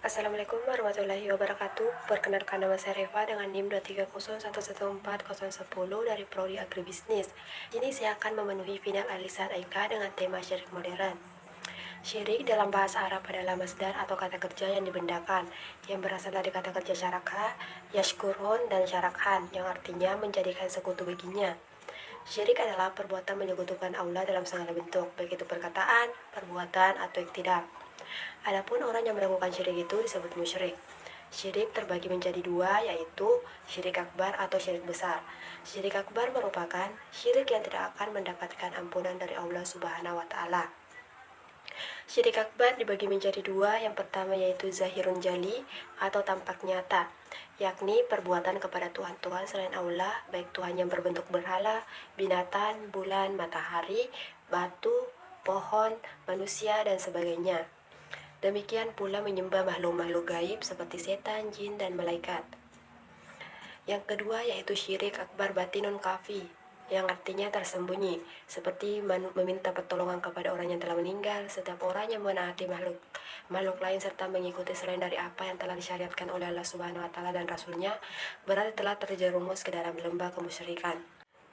Assalamualaikum warahmatullahi wabarakatuh. Perkenalkan nama saya Reva dengan NIM 230111410 dari Prodi Agribisnis. Ini saya akan memenuhi final alisan IK dengan tema syirik modern. Syirik dalam bahasa Arab adalah masdar atau kata kerja yang dibendakan, yang berasal dari kata kerja syaraka, yashkurun, dan syarakhan, yang artinya menjadikan sekutu baginya. Syirik adalah perbuatan menyekutukan Allah dalam segala bentuk, baik itu perkataan, perbuatan, atau iktidak. Adapun orang yang melakukan syirik itu disebut musyrik. Syirik terbagi menjadi dua, yaitu syirik akbar atau syirik besar. Syirik akbar merupakan syirik yang tidak akan mendapatkan ampunan dari Allah Subhanahu wa Ta'ala. Syirik akbar dibagi menjadi dua. Yang pertama yaitu zahirun jali atau tampak nyata, yakni perbuatan kepada Tuhan-Tuhan selain Allah, baik Tuhan yang berbentuk berhala, binatang, bulan, matahari, batu, pohon, manusia, dan sebagainya. Demikian pula menyembah makhluk-makhluk gaib seperti setan, jin, dan malaikat. Yang kedua yaitu syirik akbar batinun kafi, yang artinya tersembunyi, seperti meminta pertolongan kepada orang yang telah meninggal. Setiap orang yang menaati makhluk lain serta mengikuti selain dari apa yang telah disyariatkan oleh Allah Subhanahu wa Ta'ala dan Rasulnya, berarti telah terjerumus ke dalam lembah kemusyrikan.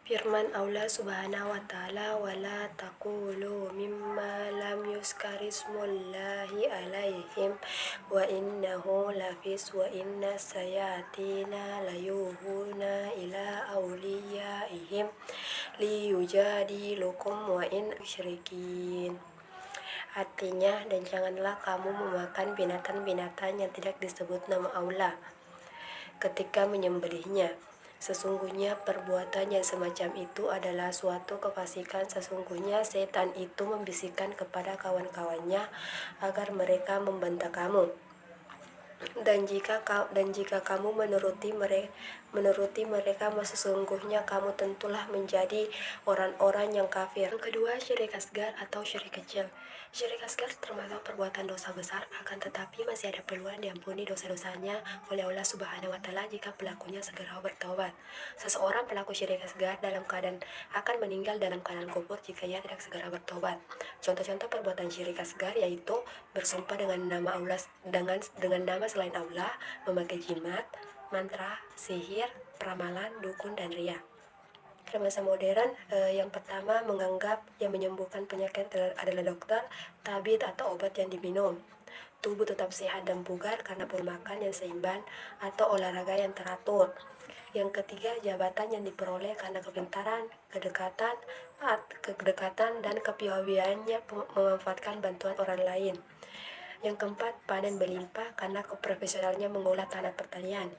Firman Allah Subhanahu wa Ta'ala, wala taqulu mimma lam yuskarismullahi alaihim wa innahu lafis wa inna sayatina layuhuna ila awliyaihim liyujadilukum wa in musyrikin. Artinya, dan janganlah kamu memakan binatang-binatang yang tidak disebut nama Allah ketika menyembelihnya. Sesungguhnya perbuatan yang semacam itu adalah suatu kefasikan. Sesungguhnya setan itu membisikkan kepada kawan-kawannya agar mereka membentak kamu. Dan jika kamu menuruti mereka, sesungguhnya kamu tentulah menjadi orang-orang yang kafir. Yang kedua, syirik asgar atau syirik kecil. Syirik asgar termasuk perbuatan dosa besar, akan tetapi masih ada peluang diampuni dosa-dosanya oleh Allah Subhanahu wa Ta'ala jika pelakunya segera bertobat. Seseorang pelaku syirik asgar akan meninggal dalam keadaan kufur jika ia tidak segera bertobat. Contoh-contoh perbuatan syirik asgar yaitu bersumpah dengan nama Allah dengan nama selain Allah, memakai jimat, mantra, sihir, peramalan, dukun, dan ria. Pada masa modern, yang pertama menganggap yang menyembuhkan penyakit adalah dokter, tabib, atau obat yang diminum. Tubuh tetap sehat dan bugar karena pola makan yang seimbang atau olahraga yang teratur. Yang ketiga, jabatan yang diperoleh karena kepintaran, kedekatan dan kepiawaiannya memanfaatkan bantuan orang lain. Yang keempat, panen berlimpah karena keprofesionalnya mengolah tanah pertanian.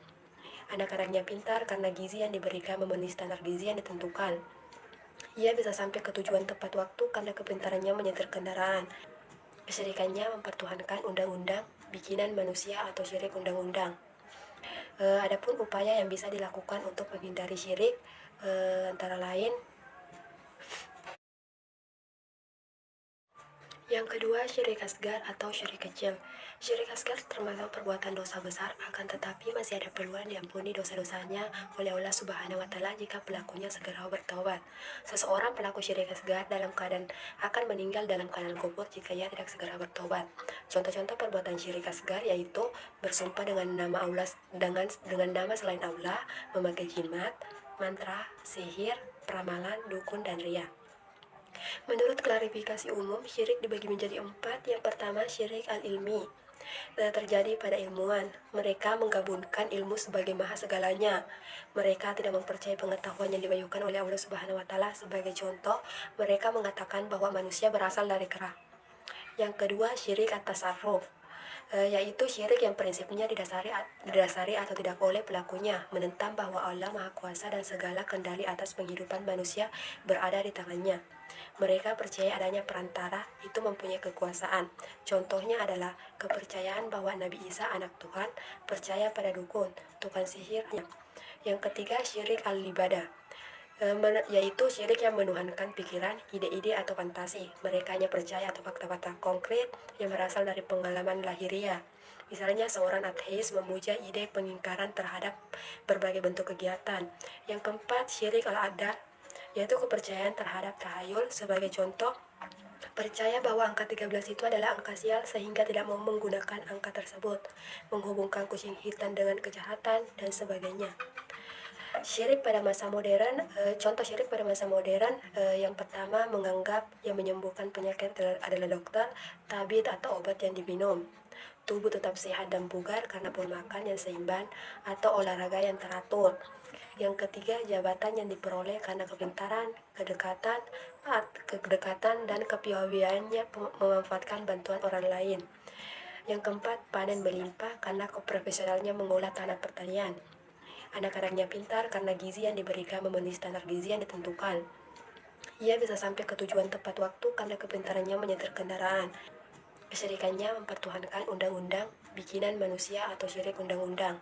Anak-anaknya pintar karena gizi yang diberikan memenuhi standar gizi yang ditentukan. Ia bisa sampai ke tujuan tepat waktu karena kepintarannya menyetir kendaraan. Kesyirikannya mempertuhankan undang-undang bikinan manusia atau syirik undang-undang. Adapun upaya yang bisa dilakukan untuk menghindari syirik antara lain, yang kedua, syirik asgar atau syirik kecil. Syirik asgar termasuk perbuatan dosa besar, akan tetapi masih ada peluang diampuni dosa-dosanya oleh Allah Subhanahu wa Ta'ala jika pelakunya segera bertobat. Seseorang pelaku syirik asgar akan meninggal dalam keadaan kufur jika ia tidak segera bertobat. Contoh-contoh perbuatan syirik asgar yaitu bersumpah dengan nama Allah dengan nama selain Allah, memakai jimat, mantra, sihir, peramalan, dukun, dan ria. Menurut klarifikasi umum, syirik dibagi menjadi 4. Yang pertama, syirik al-ilmi. Terjadi pada ilmuwan. Mereka menggabungkan ilmu sebagai maha segalanya. Mereka tidak mempercayai pengetahuan yang dibagikan oleh Allah Subhanahu wa Ta'ala. Sebagai contoh, mereka mengatakan bahwa manusia berasal dari kera. Yang kedua, syirik at-tasarruf, yaitu syirik yang prinsipnya didasari atau tidak oleh pelakunya, menentang bahwa Allah Maha Kuasa dan segala kendali atas penghidupan manusia berada di tangannya. Mereka percaya adanya perantara itu mempunyai kekuasaan. Contohnya adalah kepercayaan bahwa Nabi Isa anak Tuhan, percaya pada dukun, tukang sihir. Yang ketiga, syirik al-ibadah, yaitu syirik yang menuhankan pikiran, ide-ide, atau fantasi. Mereka hanya percaya atau fakta-fakta konkret yang berasal dari pengalaman lahiriah. Misalnya seorang ateis memuja ide pengingkaran terhadap berbagai bentuk kegiatan. Yang keempat, syirik al-adat, yaitu kepercayaan terhadap tahayul. Sebagai contoh, Percaya bahwa angka 13 itu adalah angka sial sehingga tidak mau menggunakan angka tersebut, menghubungkan kucing hitam dengan kejahatan, dan sebagainya. Syirik pada masa modern, contoh syirik pada masa modern, yang pertama menganggap yang menyembuhkan penyakit adalah dokter, tabib atau obat yang diminum. Tubuh tetap sehat dan bugar karena pola makan yang seimbang atau olahraga yang teratur. Yang ketiga, jabatan yang diperoleh karena kepintaran, kedekatan dan kepiawaiannya memanfaatkan bantuan orang lain. Yang keempat, panen melimpah karena keprofesionalnya mengolah tanah pertanian. Anak-anaknya pintar karena gizi yang diberikan memenuhi standar gizi yang ditentukan. Ia bisa sampai ke tujuan tepat waktu karena kepintarannya menyetir kendaraan. Kesyirikannya mempertuhankan undang-undang, bikinan manusia atau syirik undang-undang.